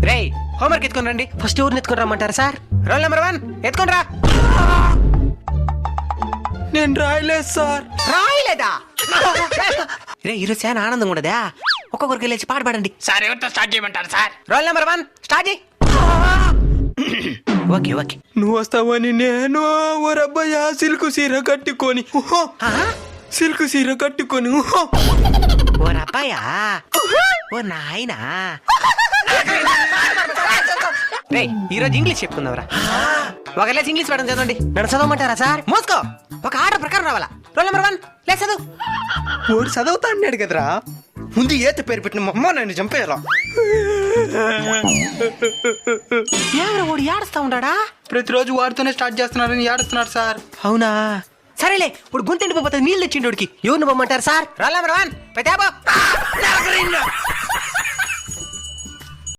రేయ్ హోంవర్క్ ఎత్తుకొని రండి. ఫస్ట్ ఎవరిని ఎత్తుకొని రమ్మంటారా సార్? రోల్ నెంబర్ 1 ఎత్తుకొని రా. నేను రాయలేదు సార్. రాయలేదా? రే ఈరోజు చాలా ఆనందంగా ఉండదా? ఒక్కొక్కరికి లేచి పాట పాడండి. సార్ ఎవరితో స్టార్ట్ చేయమంటారు సార్? రోల్ నెంబర్ 1 స్టార్ట్ చేయి. Okay okay. నువ్వు వస్తావని నేను ఓరబ్బయ్య సిల్కు సీర కట్టుకొని సిల్కు సీర కట్టుకొని ఓ రబ్బాయా, ఓ నాయనా. రే ఈరోజు ఇంగ్లీష్ చెప్పుకుందాంరా. ఒకలేసి ఇంగ్లీష్ పడడం చదవండి. నన్ను చదవమంటారా సార్? మోసుకో. ఒక ఆర్డర్ ప్రకారం రావాలా. రోల్ నెంబర్ 1 లే చదువు. ఓడి చదువుతా అన్నాడు కదరా, ముందు ఏత పేరు పెట్టిన మా అమ్మ నన్ను చంపేయాలా. ఏమరా ఓడి ఏడుస్తా ఉంటాడా? ప్రతిరోజు వాడితోనే స్టార్ట్ చేస్తున్నారని ఏడుస్తున్నాడు సార్. అవునా సరేలే. ఇప్పుడు గొంతు ఎండిపోతే నీళ్ళు తెచ్చిండి. ఎవరిని పొమ్మంటారు సార్? Roll number 1 పెట్టాబో.